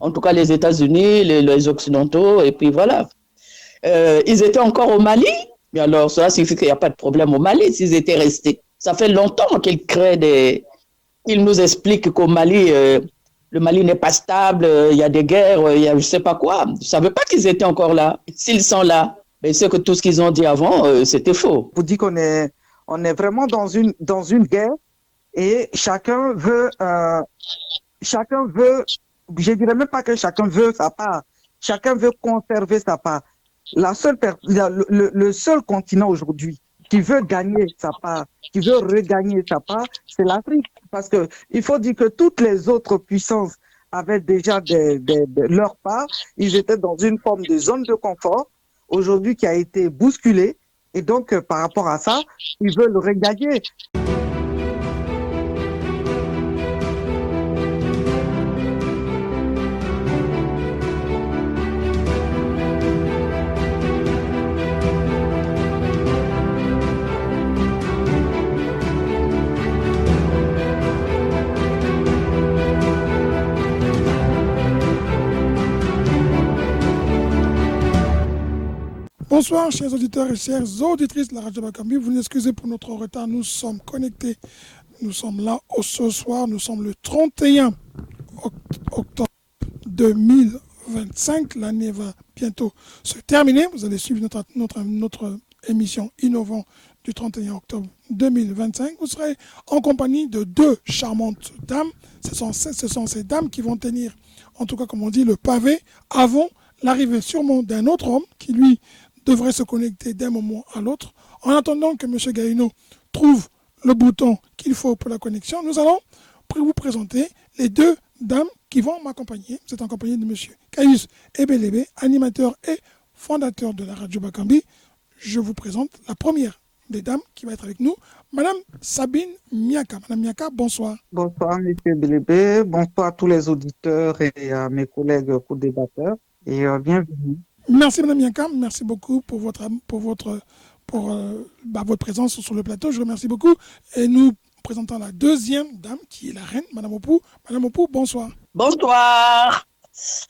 En tout cas, les États-Unis, les Occidentaux, et puis voilà. Ils étaient encore au Mali. Mais alors, ça signifie qu'il n'y a pas de problème au Mali s'ils étaient restés. Ça fait longtemps qu'ils créent des. Ils nous expliquent qu'au Mali, le Mali n'est pas stable, il y a des guerres, il y a je ne sais pas quoi. Je ne savais pas qu'ils étaient encore là. S'ils sont là, mais c'est que tout ce qu'ils ont dit avant, c'était faux. Vous dites on est vraiment dans une guerre et chacun veut, je dirais même pas que chacun veut sa part, chacun veut conserver sa part. Le seul continent aujourd'hui qui veut gagner sa part, qui veut regagner sa part, c'est l'Afrique. Parce que il faut dire que toutes les autres puissances avaient déjà leur part. Ils étaient dans une forme de zone de confort, aujourd'hui qui a été bousculée. Et donc, par rapport à ça, ils veulent regagner. Bonsoir, chers auditeurs et chères auditrices de la Radio Bakambi. Vous nous excusez pour notre retard. Nous sommes connectés. Nous sommes là ce soir. Nous sommes le 31 octobre 2025. L'année va bientôt se terminer. Vous allez suivre notre émission innovante du 31 octobre 2025. Vous serez en compagnie de deux charmantes dames. Ce sont ces dames qui vont tenir, en tout cas, comme on dit, le pavé avant l'arrivée sûrement d'un autre homme qui, lui, devrait se connecter d'un moment à l'autre. En attendant que M. Gaïno trouve le bouton qu'il faut pour la connexion, nous allons vous présenter les deux dames qui vont m'accompagner. Vous êtes en compagnie de M. Caius Ebelebe, animateur et fondateur de la Radio Bakambi. Je vous présente la première des dames qui va être avec nous, Madame Sabine Miaka. Madame Miaka, bonsoir. Bonsoir, M. Ebelebe. Bonsoir à tous les auditeurs et à mes collègues co-débatteurs. Et bienvenue. Merci Mme Miaka, merci beaucoup pour votre présence sur le plateau. Je vous remercie beaucoup. Et nous présentons la deuxième dame qui est la reine, Mme Opou. Mme Opou, bonsoir. Bonsoir.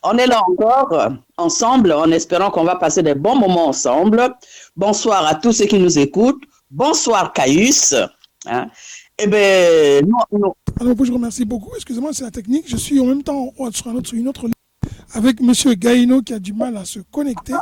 On est là encore, ensemble, en espérant qu'on va passer des bons moments ensemble. Bonsoir à tous ceux qui nous écoutent. Bonsoir Caius. Hein? Eh bien, Mme Opou, je vous remercie beaucoup. Excusez-moi, c'est la technique. Je suis en même temps sur une autre ligne avec M. Gaïno qui a du mal à se connecter.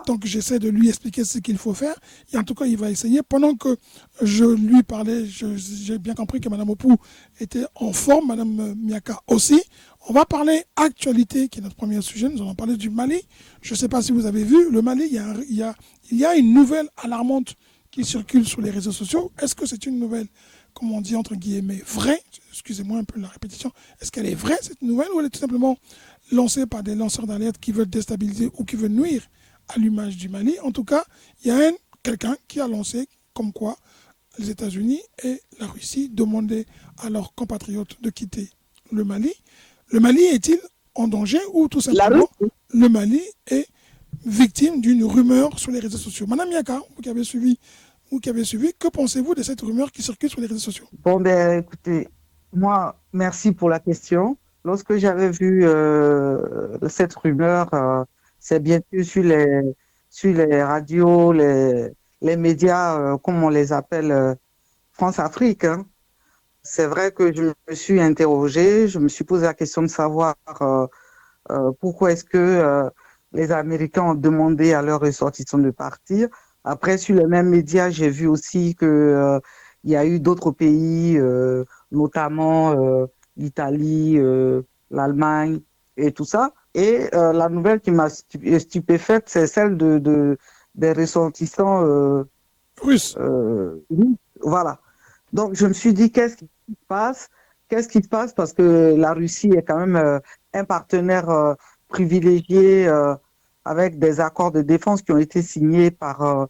Donc j'essaie de lui expliquer ce qu'il faut faire. Et en tout cas, il va essayer. Pendant que je lui parlais, j'ai bien compris que Mme Opou était en forme, Mme Miaka aussi. On va parler actualité, qui est notre premier sujet. Nous allons parler du Mali. Je ne sais pas si vous avez vu, le Mali, il y a une nouvelle alarmante qui circule sur les réseaux sociaux. Est-ce que c'est une nouvelle, comme on dit entre guillemets, vraie? Excusez-moi un peu la répétition. Est-ce qu'elle est vraie, cette nouvelle, ou elle est tout simplement lancée par des lanceurs d'alerte qui veulent déstabiliser ou qui veulent nuire à l'image du Mali? En tout cas, il y a quelqu'un qui a lancé comme quoi les États-Unis et la Russie demandaient à leurs compatriotes de quitter le Mali. Le Mali est-il en danger ou tout simplement le Mali est victime d'une rumeur sur les réseaux sociaux? Madame Miaka, vous qui avez suivi, que pensez-vous de cette rumeur qui circule sur les réseaux sociaux? Bon, ben écoutez, moi, merci pour la question. Lorsque j'avais vu cette rumeur, c'est bien sûr sur les radios, les médias, comme on les appelle, France-Afrique. Hein. C'est vrai que je me suis interrogée, je me suis posé la question de savoir pourquoi est-ce que les Américains ont demandé à leurs ressortissants de partir. Après, sur les mêmes médias, j'ai vu aussi que il y a eu d'autres pays, notamment l'Italie, l'Allemagne et tout ça. Et la nouvelle qui m'a stupéfaite, c'est celle des ressortissants russes. Voilà. Donc, je me suis dit, qu'est-ce qui se passe? Qu'est-ce qui se passe? Parce que la Russie est quand même un partenaire privilégié avec des accords de défense qui ont été signés par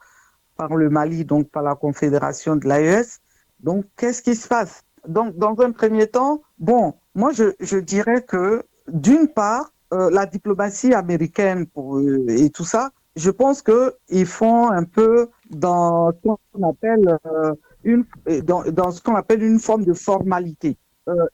le Mali, donc par la Confédération de l'AES. Donc, qu'est-ce qui se passe? Donc, dans un premier temps, bon, moi, je dirais que, d'une part, la diplomatie américaine et tout ça, je pense qu'ils font un peu dans ce qu'on appelle dans ce qu'on appelle une forme de formalité.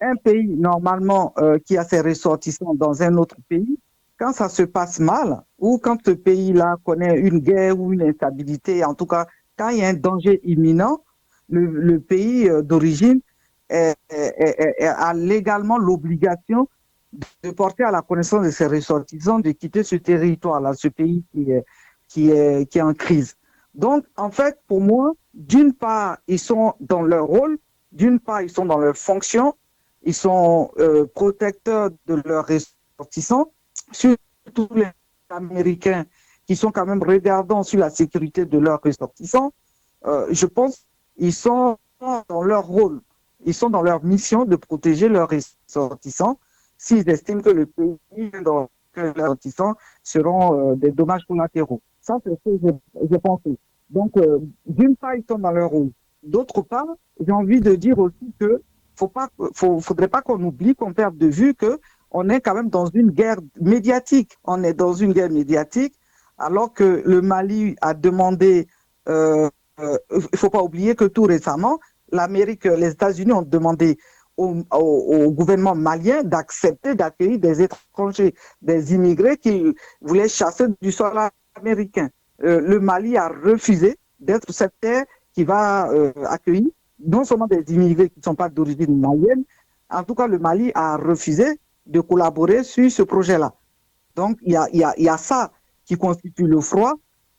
un pays, normalement, qui a ses ressortissants dans un autre pays, quand ça se passe mal, ou quand ce pays-là connaît une guerre ou une instabilité, en tout cas, quand il y a un danger imminent, le pays d'origine a légalement l'obligation de porter à la connaissance de ses ressortissants de quitter ce territoire-là, ce pays qui est en crise. Donc, en fait, pour moi, d'une part, ils sont dans leur rôle, d'une part, ils sont dans leur fonction, ils sont protecteurs de leurs ressortissants, surtout les Américains qui sont quand même regardants sur la sécurité de leurs ressortissants. Je pense qu'ils sont dans leur rôle, ils sont dans leur mission de protéger leurs ressortissants s'ils estiment que le pays dans lequel leurs ressortissants seront des dommages collatéraux. Ça, c'est ce que je pensais. Donc, d'une part, ils sont dans leur rôle. D'autre part, j'ai envie de dire aussi que faudrait pas qu'on oublie, qu'on perde de vue que on est quand même dans une guerre médiatique. On est dans une guerre médiatique, alors que le Mali a demandé, il faut pas oublier que tout récemment, l'Amérique, les États-Unis ont demandé au gouvernement malien d'accepter d'accueillir des étrangers, des immigrés qu'ils voulaient chasser du sol américain. Le Mali a refusé d'être cette terre qui va accueillir non seulement des immigrés qui ne sont pas d'origine malienne, en tout cas le Mali a refusé de collaborer sur ce projet-là. Donc il y a ça qui constitue le froid,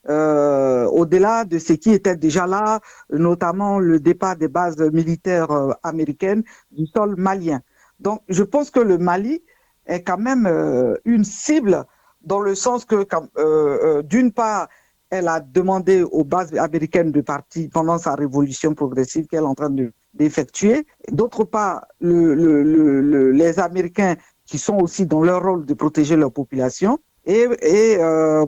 au-delà de ce qui était déjà là, notamment le départ des bases militaires américaines du sol malien. Donc je pense que le Mali est quand même une cible dans le sens que d'une part, elle a demandé aux bases américaines de partir pendant sa révolution progressive qu'elle est en train d'effectuer. D'autre part, les Américains qui sont aussi dans leur rôle de protéger leur population. Et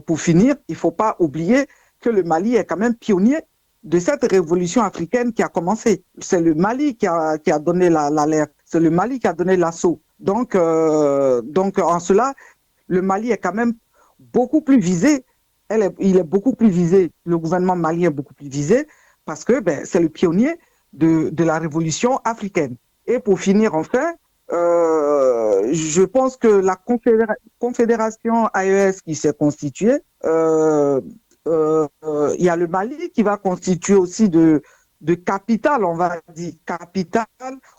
pour finir, il ne faut pas oublier que le Mali est quand même pionnier de cette révolution africaine qui a commencé. C'est le Mali qui a donné l'alerte, c'est le Mali qui a donné l'assaut. Donc en cela, le Mali est quand même beaucoup plus visé. Il est beaucoup plus visé, le gouvernement malien est beaucoup plus visé parce que c'est le pionnier de la révolution africaine. Et pour finir enfin, je pense que la confédération AES qui s'est constituée, il y a le Mali qui va constituer aussi de capitale, on va dire capitale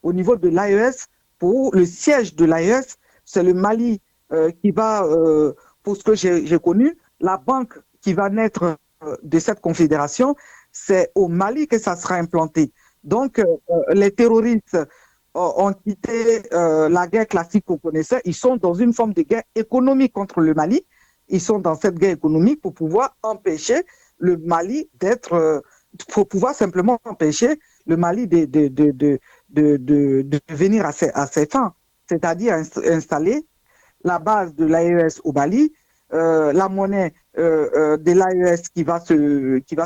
au niveau de l'AES. Pour le siège de l'AES, c'est le Mali qui va, pour ce que j'ai connu, la banque qui va naître de cette confédération, c'est au Mali que ça sera implanté. Donc, les terroristes ont quitté la guerre classique qu'on connaissait. Ils sont dans une forme de guerre économique contre le Mali. Ils sont dans cette guerre économique pour pouvoir empêcher le Mali pour pouvoir simplement empêcher le Mali de venir à ses fins, c'est-à-dire installer la base de l'AES au Mali, la monnaie de l'AES qui va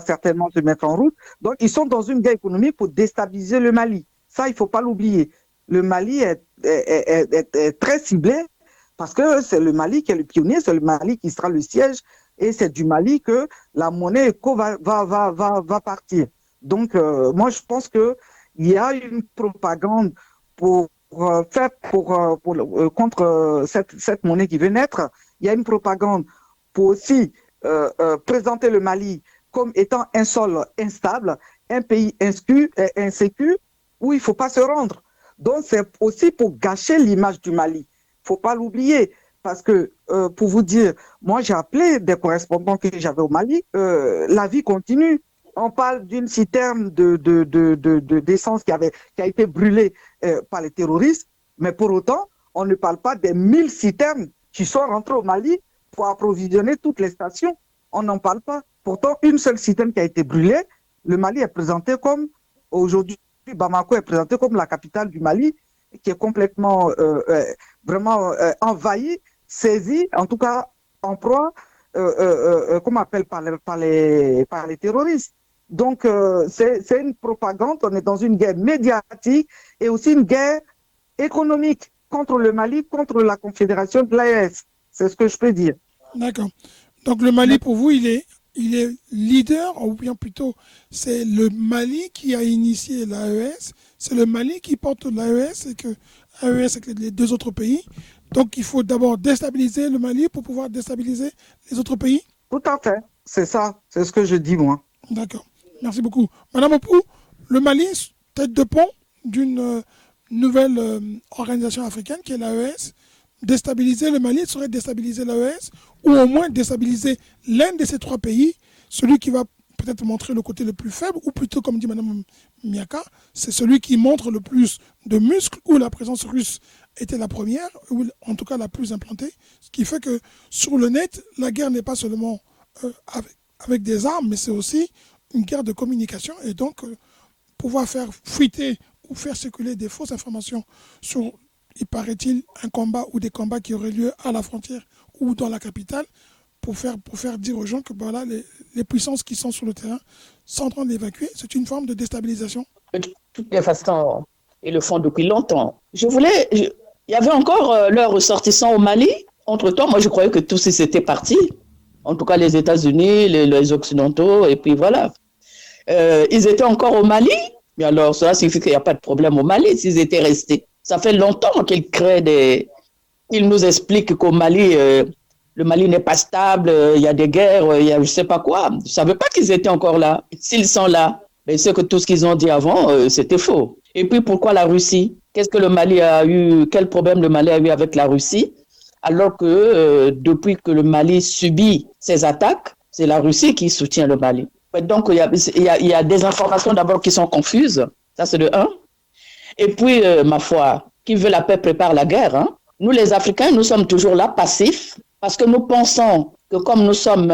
certainement se mettre en route. Donc, ils sont dans une guerre économique pour déstabiliser le Mali. Ça, il ne faut pas l'oublier. Le Mali est très ciblé parce que c'est le Mali qui est le pionnier, c'est le Mali qui sera le siège et c'est du Mali que la monnaie ECO va partir. Donc, moi, je pense qu'il y a une propagande contre cette monnaie qui veut naître. Il y a une propagande pour aussi présenter le Mali comme étant un sol instable, un pays insécure où il ne faut pas se rendre. Donc, c'est aussi pour gâcher l'image du Mali. Il ne faut pas l'oublier. Parce que, pour vous dire, moi, j'ai appelé des correspondants que j'avais au Mali. La vie continue. On parle d'une citerne d'essence qui a été brûlée par les terroristes. Mais pour autant, on ne parle pas des 1000 citernes qui sont rentrées au Mali pour approvisionner toutes les stations. On n'en parle pas. Pourtant, une seule citerne qui a été brûlée, le Mali est présenté comme, aujourd'hui, Bamako est présenté comme la capitale du Mali, qui est complètement, vraiment envahie, saisie, en tout cas en proie, comme on appelle par les terroristes. Donc, c'est une propagande, on est dans une guerre médiatique et aussi une guerre économique contre le Mali, contre la confédération de l'AES. C'est ce que je peux dire. D'accord. Donc le Mali, pour vous, il est leader, ou bien plutôt, c'est le Mali qui a initié l'AES, c'est le Mali qui porte l'AES et que l'AES avec les deux autres pays. Donc il faut d'abord déstabiliser le Mali pour pouvoir déstabiliser les autres pays. Tout à fait. C'est ça. C'est ce que je dis, moi. D'accord. Merci beaucoup. Madame Opou, le Mali, tête de pont d'une nouvelle organisation africaine qui est l'AES. Déstabiliser le Mali serait déstabiliser l'AES ou au moins déstabiliser l'un de ces trois pays, celui qui va peut-être montrer le côté le plus faible, ou plutôt, comme dit Mme Miaka, c'est celui qui montre le plus de muscles, où la présence russe était la première, ou en tout cas la plus implantée, ce qui fait que sur le net, la guerre n'est pas seulement avec des armes, mais c'est aussi une guerre de communication, et donc pouvoir faire fuiter ou faire circuler des fausses informations sur, il paraît-il, un combat ou des combats qui auraient lieu à la frontière ou dans la capitale, pour faire dire aux gens que voilà, les puissances qui sont sur le terrain sont en train d'évacuer. C'est une forme de déstabilisation. De toutes les façons, ils le font depuis longtemps. Il y avait encore leurs ressortissants au Mali. Entre-temps, moi, je croyais que tous ils étaient partis. En tout cas, les États-Unis, les Occidentaux, et puis voilà. Ils étaient encore au Mali. Mais alors, cela signifie qu'il n'y a pas de problème au Mali s'ils étaient restés. Ça fait longtemps qu'ils créent Ils nous expliquent qu'au Mali, le Mali n'est pas stable, il y a des guerres, il y a je ne sais pas quoi. Je ne savais pas qu'ils étaient encore là. S'ils sont là, mais c'est que tout ce qu'ils ont dit avant, c'était faux. Et puis, pourquoi la Russie? Qu'est-ce que le Mali a eu? Quel problème le Mali a eu avec la Russie? Alors que depuis que le Mali subit ces attaques, c'est la Russie qui soutient le Mali. Donc, il y a des informations d'abord qui sont confuses. Ça, c'est de un. Et puis, ma foi, qui veut la paix prépare la guerre. Hein? Nous, les Africains, nous sommes toujours là, passifs, parce que nous pensons que comme nous sommes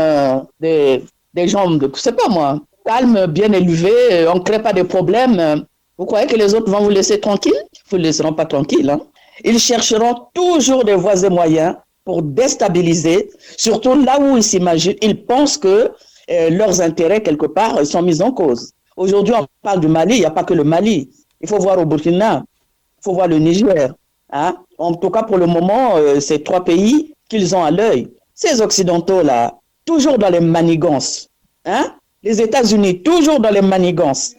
des gens, je ne sais pas moi, calmes, bien élevés, on ne crée pas de problèmes. Vous croyez que les autres vont vous laisser tranquille? Vous ne les laisseront pas tranquilles. Hein? Ils chercheront toujours des voies et moyens pour déstabiliser, surtout là où ils s'imaginent, ils pensent que leurs intérêts, quelque part, sont mis en cause. Aujourd'hui, on parle du Mali, il n'y a pas que le Mali. Il faut voir au Burkina, il faut voir le Niger. Hein? En tout cas, pour le moment, c'est trois pays qu'ils ont à l'œil. Ces Occidentaux-là, toujours dans les manigances. Hein? Les États-Unis, toujours dans les manigances.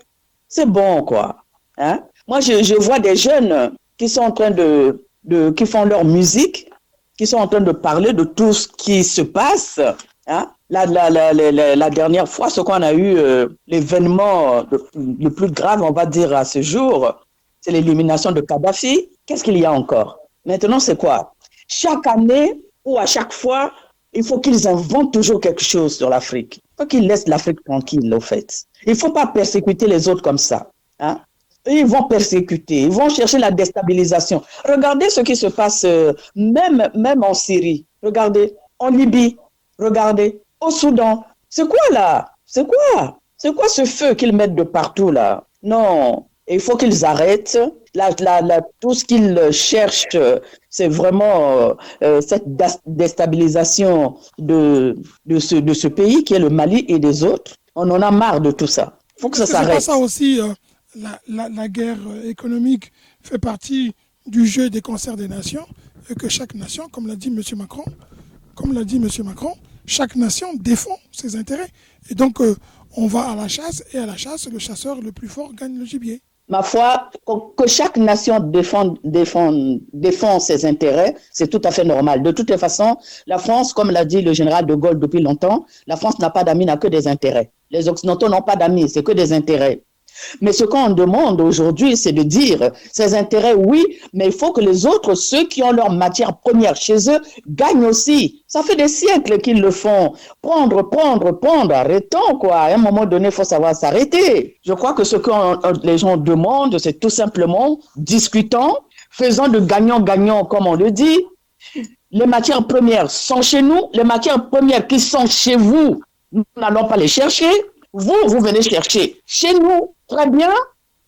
C'est bon, quoi. Hein? Moi, je vois des jeunes qui sont en train qui font leur musique, qui sont en train de parler de tout ce qui se passe. Hein? La dernière fois, ce qu'on a eu, l'événement le plus grave, on va dire, à ce jour, c'est l'élimination de Kadhafi. Qu'est-ce qu'il y a encore? Maintenant, c'est quoi? Chaque année ou à chaque fois, il faut qu'ils inventent toujours quelque chose sur l'Afrique. Il faut qu'ils laissent l'Afrique tranquille, au fait. Il ne faut pas persécuter les autres comme ça. Hein? Ils vont persécuter, ils vont chercher la déstabilisation. Regardez ce qui se passe même en Syrie. Regardez, en Libye. Regardez, au Soudan. C'est quoi là? C'est quoi ce feu qu'ils mettent de partout là? Non, il faut qu'ils arrêtent. Tout ce qu'ils cherchent, c'est vraiment cette déstabilisation de ce pays qui est le Mali et des autres. On en a marre de tout ça. Il faut que ça s'arrête. C'est pas ça aussi, la guerre économique fait partie du jeu des concerts des nations et que chaque nation, comme l'a dit M. Macron, chaque nation défend ses intérêts. Et donc, on va à la chasse, et à la chasse, le chasseur le plus fort gagne le gibier. Ma foi, que chaque nation défend ses intérêts, c'est tout à fait normal. De toutes les façons, la France, comme l'a dit le général de Gaulle depuis longtemps, la France n'a pas d'amis, n'a que des intérêts. Les Occidentaux n'ont pas d'amis, c'est que des intérêts. Mais ce qu'on demande aujourd'hui, c'est de dire ces intérêts, oui, mais il faut que les autres, ceux qui ont leur matière première chez eux, gagnent aussi. Ça fait des siècles qu'ils le font. Prendre, arrêtons, quoi. À un moment donné, il faut savoir s'arrêter. Je crois que ce que les gens demandent, c'est tout simplement discutons, faisons de gagnant-gagnant, comme on le dit. Les matières premières sont chez nous, les matières premières qui sont chez vous, nous n'allons pas les chercher. Vous venez chercher chez nous. Très bien,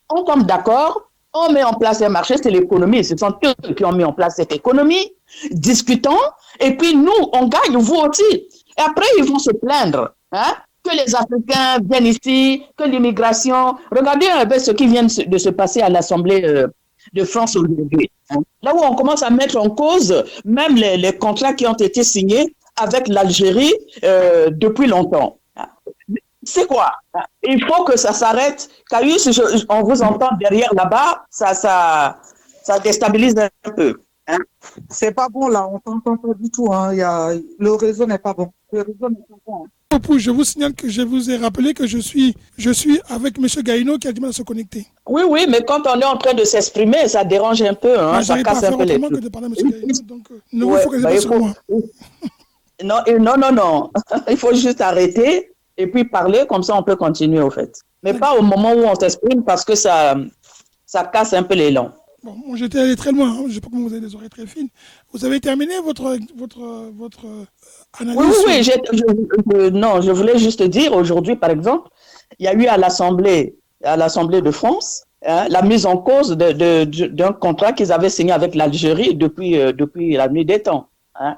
on tombe d'accord, on met en place un marché, c'est l'économie. Ce sont eux qui ont mis en place cette économie. Discutons, et puis nous, on gagne, vous aussi. Et après, ils vont se plaindre, hein, que les Africains viennent ici, que l'immigration. Regardez un peu ce qui vient de se passer à l'Assemblée de France aujourd'hui. Hein. Là où on commence à mettre en cause même les contrats qui ont été signés avec l'Algérie depuis longtemps. C'est quoi? Il faut que ça s'arrête. Caius, on vous entend derrière là-bas, ça déstabilise un peu. Hein? C'est pas bon là, on t'entend pas du tout. Hein. Le réseau n'est pas bon. Le réseau n'est pas bon. Je vous signale que je vous ai rappelé que je suis avec M. Gaïno qui a du mal à se connecter. Oui, mais quand on est en train de s'exprimer, ça dérange un peu. Hein, ça casse un peu les trucs. Que de parler à M. Gaïno, donc ne vous focalisez pas sur moi. Non. Il faut juste arrêter et puis parler, comme ça on peut continuer au fait. Mais pas au moment où on s'exprime parce que ça casse un peu l'élan. Bon, j'étais allé très loin, hein. Je ne sais pas comment vous avez des oreilles très fines. Vous avez terminé votre analyse? Oui, je voulais juste dire, aujourd'hui, par exemple, il y a eu à l'Assemblée de France la mise en cause d'un contrat qu'ils avaient signé avec l'Algérie depuis la nuit des temps, hein,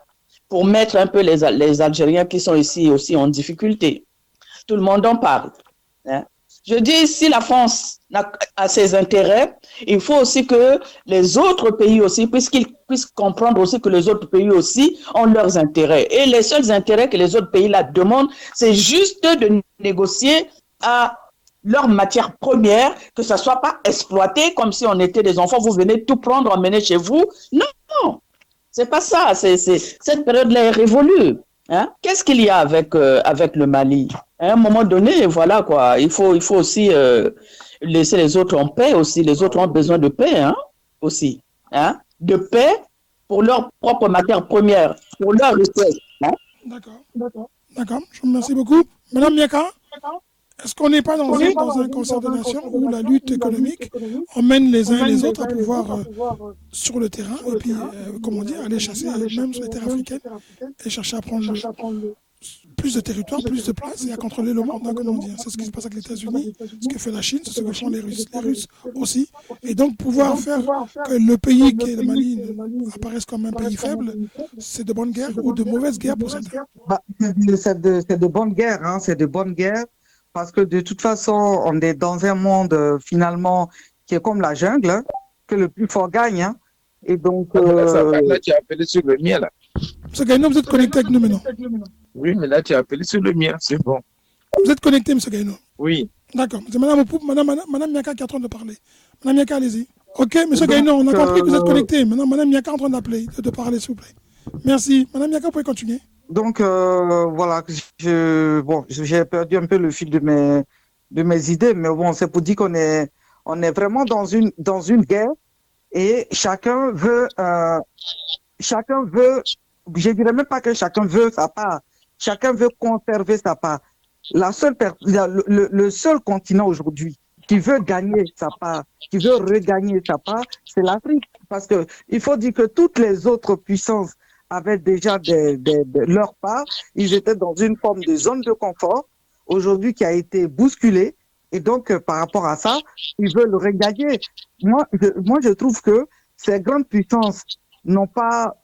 pour mettre un peu les Algériens qui sont ici aussi en difficulté. Tout le monde en parle. Hein. Je dis, si la France a ses intérêts, il faut aussi que les autres pays aussi, puisqu'ils puissent comprendre aussi que les autres pays aussi ont leurs intérêts. Et les seuls intérêts que les autres pays là demandent, c'est juste de négocier à leur matière première, que ça ne soit pas exploité comme si on était des enfants, vous venez tout prendre, emmener chez vous. Non, c'est pas ça. Cette période-là est révolue. Hein? Qu'est-ce qu'il y a avec le Mali? À un moment donné, voilà quoi. Il faut aussi laisser les autres en paix aussi. Les autres ont besoin de paix, hein, aussi. Hein? De paix pour leur propre matière première, pour leur richesse. Hein? D'accord. Je vous remercie beaucoup. Madame Miaka, est-ce qu'on n'est pas dans un concert de nations où la lutte économique emmène les uns et les autres à pouvoir sur le terrain et puis, comment dire, aller chasser même sur les terres africaines et chercher à prendre plus de territoire, plus de place et à contrôler le monde, hein, comme on dit. C'est ce qui se passe avec les États-Unis, ce que fait la Chine, c'est ce que font les Russes aussi. Et donc, pouvoir faire que le pays qui est le Mali apparaisse comme un pays faible, c'est de bonnes guerres ou de mauvaises guerres pour certains. C'est de bonnes guerres, hein, c'est de bonnes guerres. Parce que de toute façon, on est dans un monde finalement qui est comme la jungle, hein, que le plus fort gagne. Hein. Et donc. Là, tu as appelé sur le mien, là. M. Gaïno, vous êtes connecté avec nous maintenant? Oui, mais là, tu as appelé sur le mien, c'est bon. Vous êtes connecté, M. Gaïno? Oui. D'accord. C'est Madame Miaka qui est en train de parler. Madame Miaka, allez-y. Ok, M. Gaïno, on a compris que vous êtes connecté. Maintenant, Madame Miaka est en train d'appeler, de parler, s'il vous plaît. Merci. Madame Miaka, vous pouvez continuer. Donc, voilà, j'ai perdu un peu le fil de mes idées, mais bon, c'est pour dire qu'on est vraiment dans une guerre et chacun veut, je dirais même pas que chacun veut sa part, chacun veut conserver sa part. Le seul continent aujourd'hui qui veut gagner sa part, qui veut regagner sa part, c'est l'Afrique. Parce que il faut dire que toutes les autres puissances avaient déjà leur part. Ils étaient dans une forme de zone de confort, aujourd'hui qui a été bousculée. Et donc, par rapport à ça, ils veulent regagner. Moi, je trouve que ces grandes puissances n'ont pas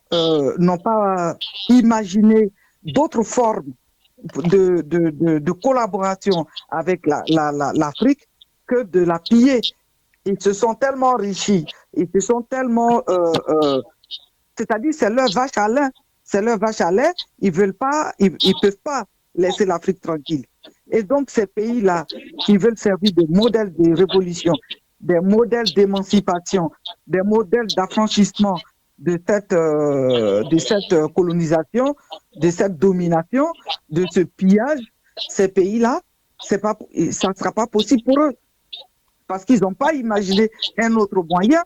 imaginé d'autres formes de collaboration avec l'Afrique que de la piller. Ils se sont tellement enrichis, ils se sont tellement... c'est-à-dire, c'est leur vache à lait. C'est leur vache à lait. Ils peuvent pas laisser l'Afrique tranquille. Et donc, ces pays-là, qui veulent servir de modèles de révolution, des modèles d'émancipation, des modèles d'affranchissement de cette colonisation, de cette domination, de ce pillage, ces pays-là, ça ne sera pas possible pour eux. Parce qu'ils n'ont pas imaginé un autre moyen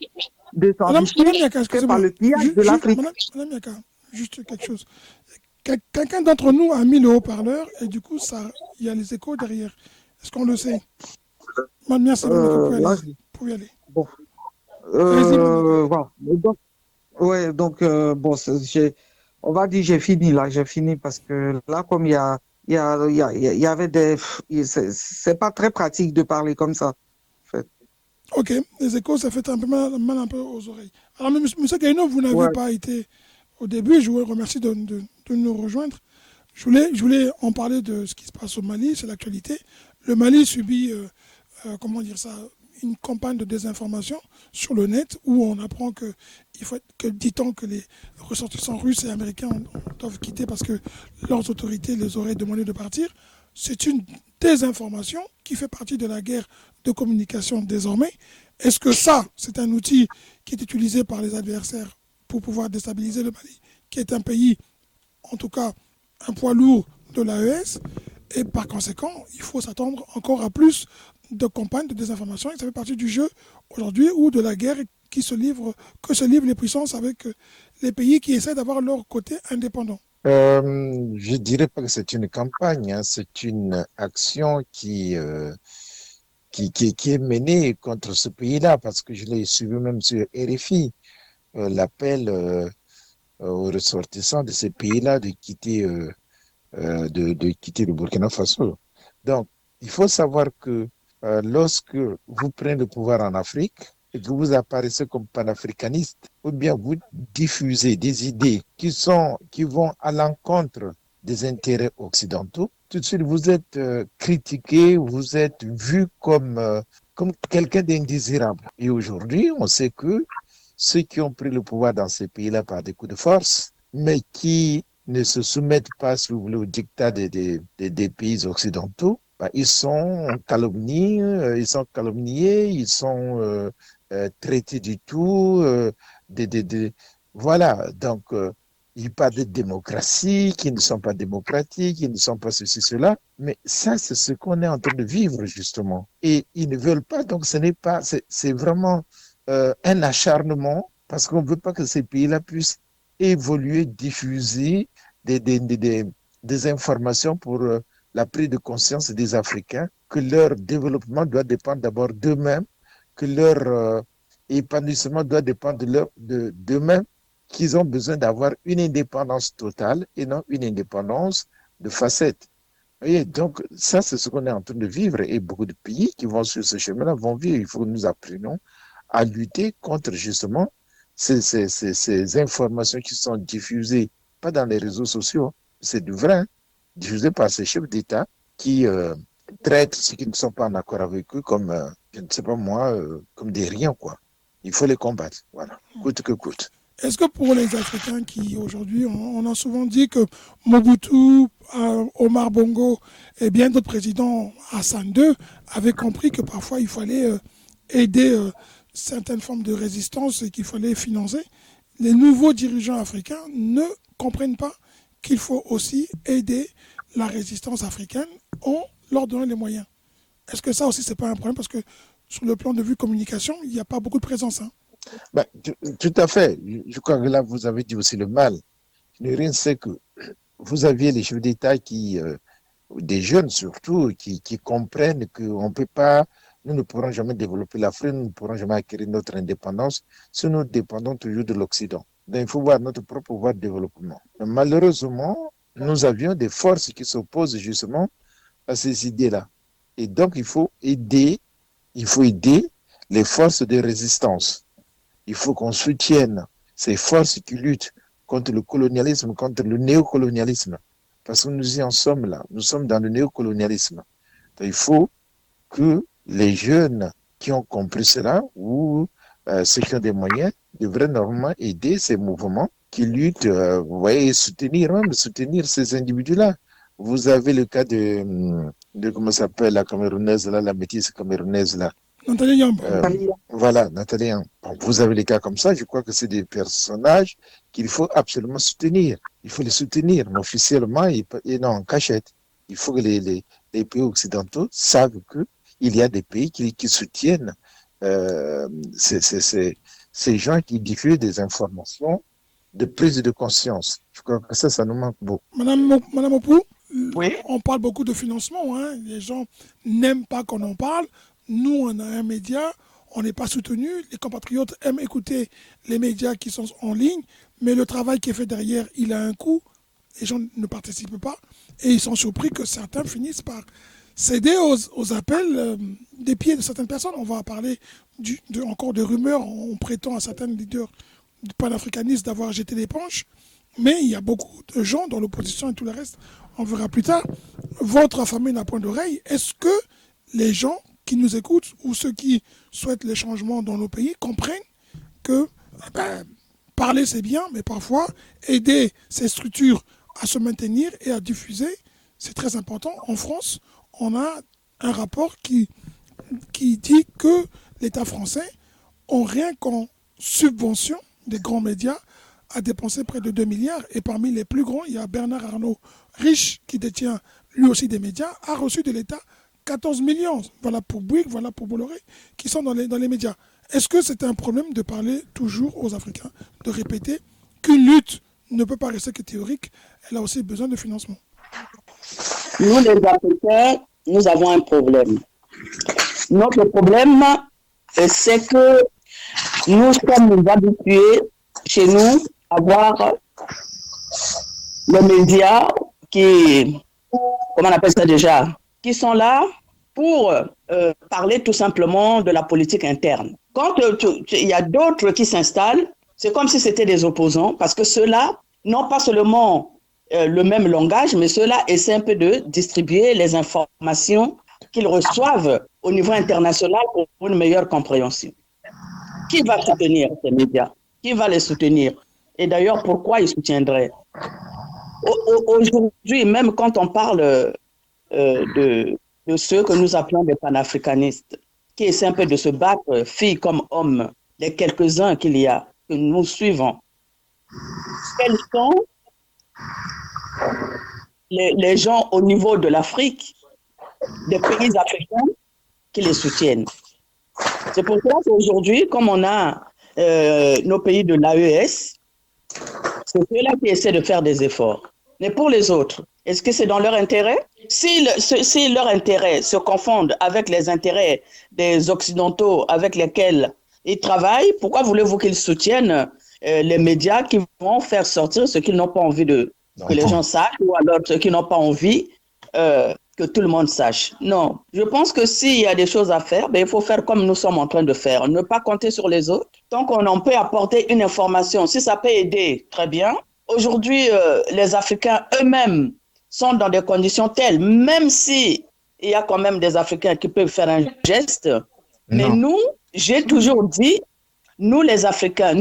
de s'enrichir que par le pillage de l'Afrique. Madame Miaka, juste quelque chose. Quelqu'un d'entre nous a mis le haut-parleur et du coup, il y a les échos derrière. Est-ce qu'on le sait? Merci, vous pouvez y aller. Bon. Voilà. Donc, on va dire j'ai fini là, parce que là, comme il y avait c'est pas très pratique de parler comme ça. En fait. Ok, les échos, ça fait un peu mal un peu aux oreilles. Alors, M. Gaïno, vous n'avez pas été au début, je vous remercie de nous rejoindre. Je voulais en parler de ce qui se passe au Mali, c'est l'actualité. Le Mali subit, une campagne de désinformation sur le net où on apprend dit-on que les ressortissants russes et américains doivent quitter parce que leurs autorités les auraient demandé de partir. C'est une désinformation qui fait partie de la guerre de communication désormais. Est-ce que ça, c'est un outil qui est utilisé par les adversaires pour pouvoir déstabiliser le Mali, qui est un pays, en tout cas, un poids lourd de l'AES, et par conséquent, il faut s'attendre encore à plus de campagnes de désinformation, et ça fait partie du jeu aujourd'hui ou de la guerre que se livrent les puissances avec les pays qui essaient d'avoir leur côté indépendant. Je dirais pas que c'est une campagne, hein, c'est une action qui est menée contre ce pays-là, parce que je l'ai suivi même sur RFI, l'appel aux ressortissants de ces pays-là de quitter le Burkina Faso. Donc, il faut savoir que lorsque vous prenez le pouvoir en Afrique et que vous apparaissez comme panafricaniste, ou bien vous diffusez des idées qui vont à l'encontre des intérêts occidentaux, tout de suite vous êtes critiqué, vous êtes vu comme quelqu'un d'indésirable. Et aujourd'hui, on sait que ceux qui ont pris le pouvoir dans ces pays-là par des coups de force, mais qui ne se soumettent pas, si vous voulez, au diktat des pays occidentaux, bah, ils sont calomniés, ils sont traités du tout. Voilà, donc ils parlent de démocratie, qui ne sont pas démocratiques, qui ne sont pas ceci, cela. Mais ça, c'est ce qu'on est en train de vivre, justement. Et ils ne veulent pas, donc ce n'est pas, c'est vraiment un acharnement, parce qu'on ne veut pas que ces pays-là puissent évoluer, diffuser des informations pour la prise de conscience des Africains, que leur développement doit dépendre d'abord d'eux-mêmes, que leur épanouissement doit dépendre d'eux-mêmes, qu'ils ont besoin d'avoir une indépendance totale et non une indépendance de facettes. Et donc, ça, c'est ce qu'on est en train de vivre. Et beaucoup de pays qui vont sur ce chemin-là vont vivre. Il faut que nous apprenions à lutter contre justement ces informations qui sont diffusées, pas dans les réseaux sociaux, c'est du vrai, hein, diffusées par ces chefs d'État qui traitent ceux qui ne sont pas en accord avec eux comme, je ne sais pas moi, comme des riens, quoi. Il faut les combattre, voilà, coûte que coûte. Est-ce que pour les Africains qui aujourd'hui, on a souvent dit que Mobutu, Omar Bongo et bien d'autres présidents, Hassan II, avaient compris que parfois il fallait aider certaines formes de résistance et qu'il fallait financer, les nouveaux dirigeants africains ne comprennent pas qu'il faut aussi aider la résistance africaine en leur donnant les moyens. Est-ce que ça aussi, c'est pas un problème? Parce que sur le plan de vue communication, il n'y a pas beaucoup de présence. Hein. Ben, tout à fait. Je crois que là, vous avez dit aussi le mal. Le rien, c'est que vous aviez les chefs d'État des jeunes surtout, qui comprennent qu'on ne peut pas, nous ne pourrons jamais développer l'Afrique, nous ne pourrons jamais acquérir notre indépendance si nous dépendons toujours de l'Occident. Donc, il faut voir notre propre voie de développement. Mais malheureusement, nous avions des forces qui s'opposent justement à ces idées-là. Et donc, il faut aider les forces de résistance. Il faut qu'on soutienne ces forces qui luttent contre le colonialisme, contre le néocolonialisme. Parce que nous y en sommes là. Nous sommes dans le néocolonialisme. Donc, il faut que les jeunes qui ont compris cela ou ceux qui ont des moyens devraient normalement aider ces mouvements qui luttent, vous voyez, soutenir ces individus-là. Vous avez le cas de comment s'appelle la Camerounaise là, la métisse Camerounaise là. Nathalie Yamb. Voilà, Nathalie Yamb. Bon, vous avez des cas comme ça, je crois que c'est des personnages qu'il faut absolument soutenir. Il faut les soutenir, mais officiellement et non en cachette. Il faut que les pays occidentaux savent qu'il y a des pays qui soutiennent ces gens qui diffusent des informations de prise de conscience. Je crois que ça nous manque beaucoup. Madame Opou, Oui. on parle beaucoup de financement. Hein. Les gens n'aiment pas qu'on en parle. Nous, on a un média, on n'est pas soutenu. Les compatriotes aiment écouter les médias qui sont en ligne, mais le travail qui est fait derrière, il a un coût. Les gens ne participent pas et ils sont surpris que certains finissent par céder aux appels des pieds de certaines personnes. On va parler encore de rumeurs. On prétend à certains leaders panafricanistes d'avoir jeté l'éponge, mais il y a beaucoup de gens dans l'opposition et tout le reste. On verra plus tard. Votre famille n'a point d'oreille. Est-ce que les gens qui nous écoutent ou ceux qui souhaitent les changements dans nos pays comprennent que parler c'est bien, mais parfois aider ces structures à se maintenir et à diffuser, c'est très important. En France, on a un rapport qui dit que l'État français, ont rien qu'en subvention des grands médias, a dépensé près de 2 milliards. Et parmi les plus grands, il y a Bernard Arnault, riche, qui détient lui aussi des médias, a reçu de l'État 14 millions. Voilà pour Bouygues, voilà pour Bolloré, qui sont dans les médias. Est-ce que c'est un problème de parler toujours aux Africains, de répéter qu'une lutte ne peut pas rester que théorique, elle a aussi besoin de financement? Nous, les Africains, nous avons un problème. Notre problème, c'est que nous sommes habitués, chez nous, à voir les médias qui, comment on appelle ça déjà, qui sont là pour parler tout simplement de la politique interne. Quand il y a d'autres qui s'installent, c'est comme si c'était des opposants, parce que ceux-là n'ont pas seulement le même langage, mais ceux-là essaient un peu de distribuer les informations qu'ils reçoivent au niveau international pour une meilleure compréhension. Qui va soutenir ces médias? Qui va les soutenir? Et d'ailleurs, pourquoi ils soutiendraient? Aujourd'hui, même quand on parle de ceux que nous appelons des panafricanistes, qui essaient un peu de se battre, filles comme hommes, les quelques-uns qu'il y a, que nous suivons, quels sont les gens au niveau de l'Afrique, des pays africains, qui les soutiennent? C'est pour ça qu'aujourd'hui, comme on a nos pays de l'AES, c'est ceux-là qui essaient de faire des efforts. Mais pour les autres, est-ce que c'est dans leur intérêt? Si leur intérêt se confondent avec les intérêts des Occidentaux avec lesquels ils travaillent, pourquoi voulez-vous qu'ils soutiennent les médias qui vont faire sortir ce qu'ils n'ont pas envie que les gens sachent, ou alors ceux qui n'ont pas envie que tout le monde sache? Non, je pense que s'il y a des choses à faire, il faut faire comme nous sommes en train de faire, ne pas compter sur les autres. Tant qu'on en peut apporter une information, si ça peut aider, très bien. Aujourd'hui, les Africains eux-mêmes sont dans des conditions telles, même si il y a quand même des Africains qui peuvent faire un geste, mais nous, j'ai toujours dit, nous les Africains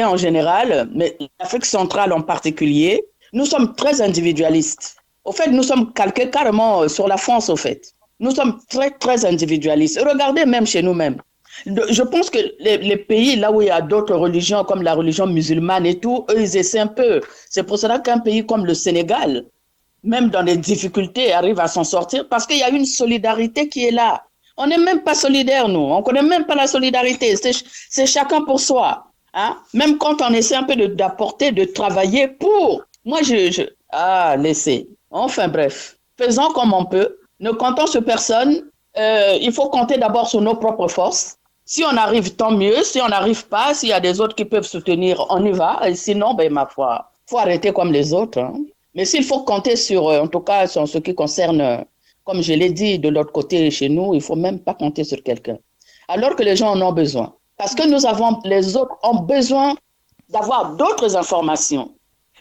en général, mais l'Afrique centrale en particulier, nous sommes très individualistes. Au fait, nous sommes calqués carrément sur la France, au fait. Nous sommes très, très individualistes. Regardez même chez nous-mêmes. Je pense que les pays là où il y a d'autres religions, comme la religion musulmane et tout, eux, ils essaient un peu. C'est pour cela qu'un pays comme le Sénégal, même dans les difficultés, arrive à s'en sortir parce qu'il y a une solidarité qui est là. On n'est même pas solidaires, nous. On ne connaît même pas la solidarité. C'est chacun pour soi. Hein? Même quand on essaie un peu d'apporter, de travailler pour... Moi, laissez. Enfin, bref. Faisons comme on peut. Ne comptons sur personne. Il faut compter d'abord sur nos propres forces. Si on arrive, tant mieux. Si on n'arrive pas, s'il y a des autres qui peuvent soutenir, on y va. Et sinon, ma foi, il faut arrêter comme les autres. Hein. Mais s'il faut compter sur, en tout cas, sur ce qui concerne, comme je l'ai dit, de l'autre côté, chez nous, il ne faut même pas compter sur quelqu'un. Alors que les gens en ont besoin. Parce que les autres ont besoin d'avoir d'autres informations.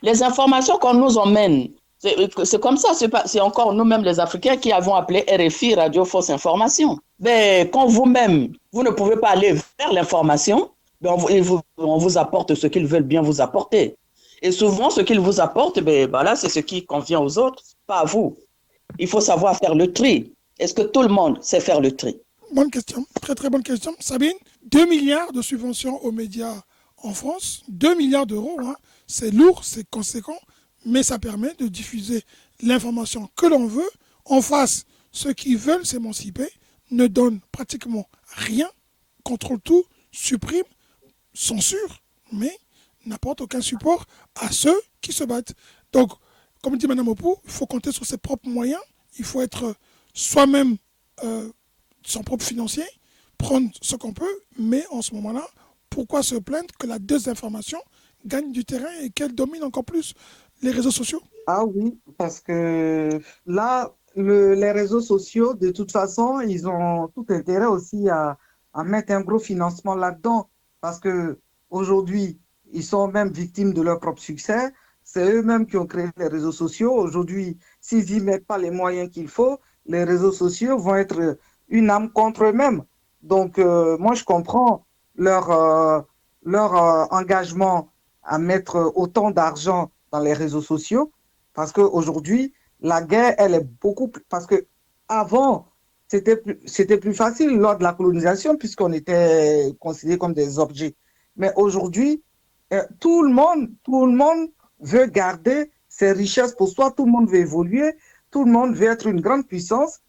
Les informations qu'on nous emmène, c'est comme ça, c'est encore nous-mêmes les Africains qui avons appelé RFI, Radio Fausse Information. Mais quand vous-même, vous ne pouvez pas aller vers l'information, on vous apporte ce qu'ils veulent bien vous apporter. Et souvent, ce qu'ils vous apportent, c'est ce qui convient aux autres, pas à vous. Il faut savoir faire le tri. Est-ce que tout le monde sait faire le tri? Bonne question, très très bonne question. Sabine, 2 milliards de subventions aux médias en France, 2 milliards d'euros, hein, c'est lourd, c'est conséquent, mais ça permet de diffuser l'information que l'on veut. En face, ceux qui veulent s'émanciper ne donnent pratiquement rien, contrôlent tout, suppriment, censurent, mais n'apportent aucun support à ceux qui se battent. Donc, comme dit Mme Opou, il faut compter sur ses propres moyens, il faut être soi-même son propre financier, prendre ce qu'on peut, mais en ce moment-là, pourquoi se plaindre que la désinformation gagne du terrain et qu'elle domine encore plus les réseaux sociaux? Ah oui, parce que là, les réseaux sociaux, de toute façon, ils ont tout intérêt aussi à mettre un gros financement là-dedans, parce que aujourd'hui, ils sont même victimes de leur propre succès. C'est eux-mêmes qui ont créé les réseaux sociaux. Aujourd'hui, s'ils n'y mettent pas les moyens qu'il faut, les réseaux sociaux vont être une arme contre eux-mêmes. Donc, moi, je comprends leur engagement à mettre autant d'argent dans les réseaux sociaux, parce qu'aujourd'hui, La guerre, elle est beaucoup plus... Parce que avant, c'était plus facile lors de la colonisation puisqu'on était considérés comme des objets. Mais aujourd'hui, tout le monde veut garder ses richesses pour soi, tout le monde veut évoluer, tout le monde veut être une grande puissance.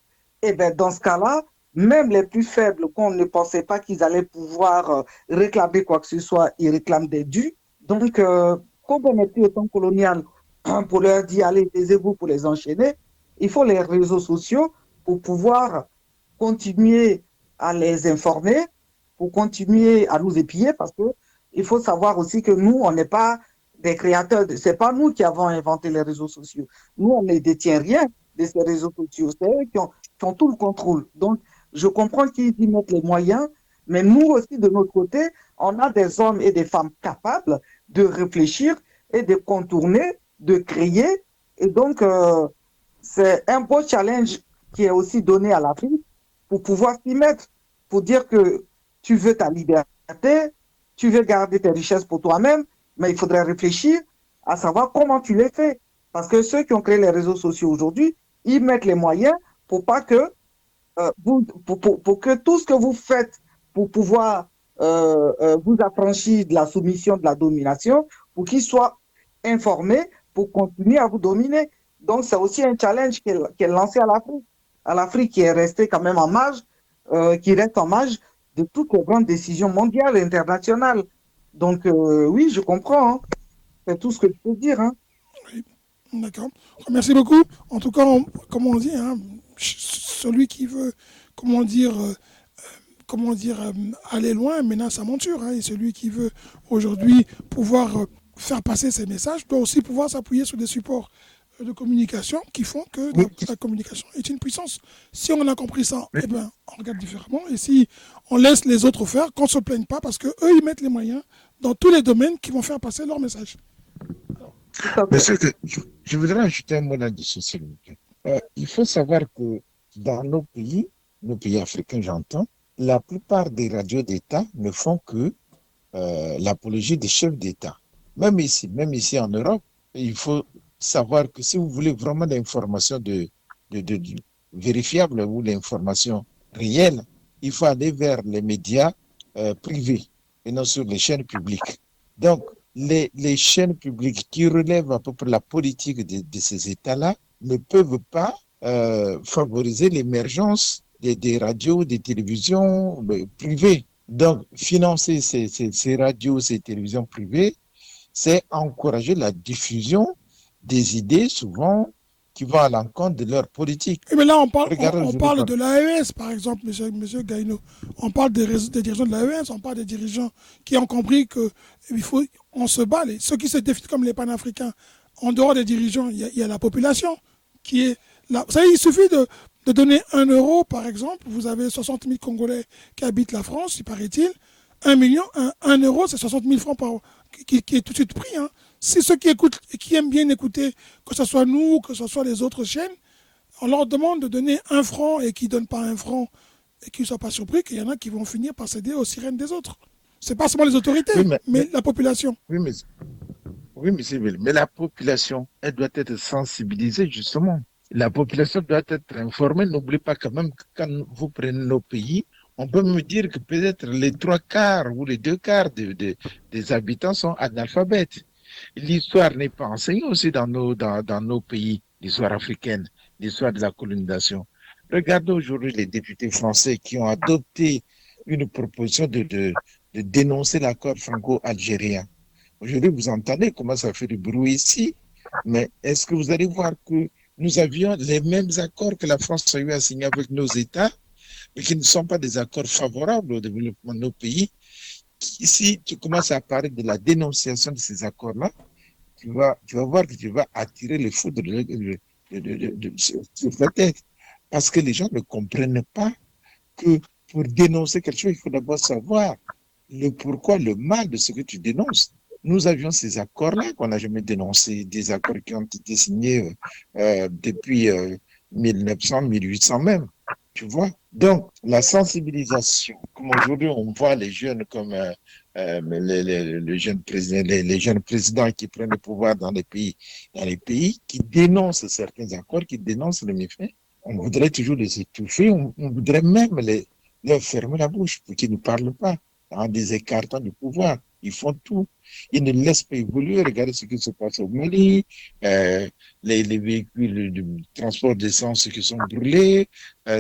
Et bien, dans ce cas-là, même les plus faibles, qu'on ne pensait pas qu'ils allaient pouvoir réclamer quoi que ce soit, ils réclament des dus. Donc, comme on n'est plus au temps colonial, pour leur dire, allez, taisez-vous pour les enchaîner, il faut les réseaux sociaux pour pouvoir continuer à les informer, pour continuer à nous épier, parce que il faut savoir aussi que nous, on n'est pas des créateurs, c'est pas nous qui avons inventé les réseaux sociaux. Nous, on ne détient rien de ces réseaux sociaux. C'est eux qui ont tout le contrôle. Donc, je comprends qu'ils y mettent les moyens, mais nous aussi, de notre côté, on a des hommes et des femmes capables de réfléchir et de contourner, de créer. Et donc, c'est un beau challenge qui est aussi donné à l'Afrique pour pouvoir s'y mettre, pour dire que tu veux ta liberté, tu veux garder tes richesses pour toi-même, mais il faudrait réfléchir à savoir comment tu les fais. Parce que ceux qui ont créé les réseaux sociaux aujourd'hui, ils mettent les moyens pour pas que, pour que tout ce que vous faites pour pouvoir vous affranchir de la soumission, de la domination, pour qu'ils soient informés pour continuer à vous dominer. Donc, c'est aussi un challenge qui est lancé à l'Afrique qui est restée quand même en marge, qui reste en marge de toutes les grandes décisions mondiales et internationales. Donc, oui, je comprends. Hein. C'est tout ce que je peux dire. Hein. Oui, d'accord. Merci beaucoup. En tout cas, comme on dit, hein, celui qui veut, comment dire, aller loin mène sa monture. Hein, et celui qui veut aujourd'hui pouvoir faire passer ses messages doit aussi pouvoir s'appuyer sur des supports de communication qui font que la communication est une puissance. Si on a compris ça, eh ben, on regarde différemment. Et si on laisse les autres faire, qu'on ne se plaigne pas parce qu'eux, ils mettent les moyens dans tous les domaines qui vont faire passer leur message. Monsieur, je voudrais ajouter un mot là-dessus, s'il vous plaît. Il faut savoir que dans nos pays africains, j'entends, la plupart des radios d'État ne font que l'apologie des chefs d'État. Même ici en Europe, il faut savoir que si vous voulez vraiment l'information vérifiable ou l'information réelle, il faut aller vers les médias privés et non sur les chaînes publiques. Donc, les chaînes publiques qui relèvent à peu près la politique de ces États-là ne peuvent pas favoriser l'émergence des radios, des télévisions privées. Donc, financer ces radios, ces télévisions privées, c'est encourager la diffusion des idées souvent qui vont à l'encontre de leur politique. Mais là, on parle de l'AES, par exemple, monsieur Gaïno. On parle des dirigeants de l'AES, on parle des dirigeants qui ont compris qu'on se bat. Ceux qui se définissent comme les panafricains, en dehors des dirigeants, il y a la population qui est là. Vous savez, il suffit de donner 1 euro, par exemple. Vous avez 60 000 Congolais qui habitent la France, il paraît-il. 1 million, 1 euro, c'est 60 000 francs qui est tout de suite pris. Hein. Si ceux qui écoutent et qui aiment bien écouter, que ce soit nous, que ce soit les autres chaînes, on leur demande de donner 1 franc et qu'ils ne donnent pas 1 franc et qu'ils ne soient pas surpris qu'il y en a qui vont finir par céder aux sirènes des autres. Ce n'est pas seulement les autorités, mais la population. Oui, mais la population, elle doit être sensibilisée justement. La population doit être informée. N'oubliez pas quand même que quand vous prenez nos pays, on peut me dire que peut-être les 3/4 ou les 2/4 des habitants sont analphabètes. L'histoire n'est pas enseignée aussi dans nos pays, l'histoire africaine, l'histoire de la colonisation. Regardez aujourd'hui les députés français qui ont adopté une proposition de dénoncer l'accord franco-algérien. Aujourd'hui, vous entendez comment ça fait du bruit ici, mais est-ce que vous allez voir que nous avions les mêmes accords que la France a eu à signer avec nos États, mais qui ne sont pas des accords favorables au développement de nos pays? Si tu commences à parler de la dénonciation de ces accords-là, tu vas voir que tu vas attirer les foudres sur ta tête. Parce que les gens ne comprennent pas que pour dénoncer quelque chose, il faut d'abord savoir le pourquoi, le mal de ce que tu dénonces. Nous avions ces accords-là qu'on n'a jamais dénoncés, des accords qui ont été signés depuis 1900, 1800 même. Tu vois? Donc, la sensibilisation, comme aujourd'hui on voit les jeunes comme mais les jeunes présidents qui prennent le pouvoir dans les pays qui dénoncent certains accords, qui dénoncent les méfaits. On voudrait toujours les étouffer, on voudrait même leur fermer la bouche pour qu'ils ne parlent pas en des écartants du pouvoir. Ils font tout. Ils ne laissent pas évoluer. Regardez ce qui se passe au Mali, les véhicules de transport d'essence qui sont brûlés,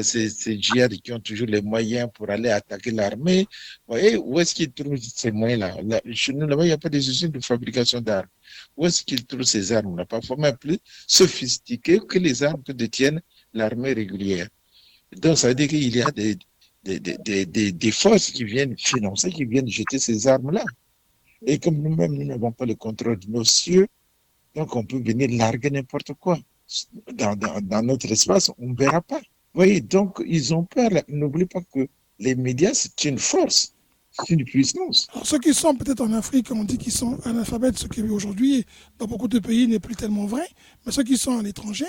ces djihad qui ont toujours les moyens pour aller attaquer l'armée. Vous voyez, où est-ce qu'ils trouvent ces moyens-là? Chez nous, là-bas, il n'y a pas des usines de fabrication d'armes. Où est-ce qu'ils trouvent ces armes-là? Parfois même plus sophistiquées que les armes que détiennent l'armée régulière. Donc, ça veut dire qu'il y a des forces qui viennent financer, qui viennent jeter ces armes-là. Et comme nous-mêmes, nous n'avons pas le contrôle de nos cieux, donc on peut venir larguer n'importe quoi. Dans notre espace, on ne verra pas. Vous voyez, donc ils ont peur. N'oubliez pas que les médias, c'est une force, c'est une puissance. Alors, ceux qui sont peut-être en Afrique, on dit qu'ils sont analphabètes, ce qui aujourd'hui, dans beaucoup de pays, n'est plus tellement vrai, mais ceux qui sont à l'étranger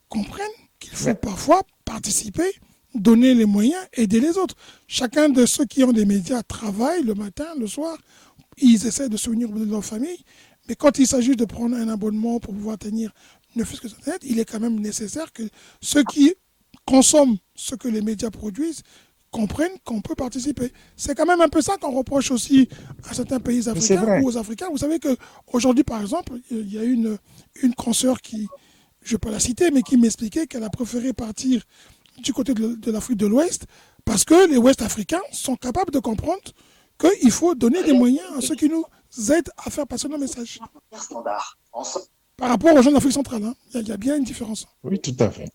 comprennent qu'il faut parfois participer, donner les moyens, aider les autres. Chacun de ceux qui ont des médias travaille le matin, le soir, ils essaient de se unir de leur famille, mais quand il s'agit de prendre un abonnement pour pouvoir tenir ne fût-ce que Internet, il est quand même nécessaire que ceux qui consomment ce que les médias produisent comprennent qu'on peut participer. C'est quand même un peu ça qu'on reproche aussi à certains pays africains ou aux Africains. Vous savez qu'aujourd'hui, par exemple, il y a une consoeur qui, je ne vais pas la citer, mais qui m'expliquait qu'elle a préféré partir du côté de l'Afrique de l'Ouest parce que les Ouest africains sont capables de comprendre qu'il faut donner des moyens à ceux qui nous aident à faire passer nos messages. Par rapport aux gens d'Afrique centrale, hein, il y a bien une différence. Oui, tout à fait.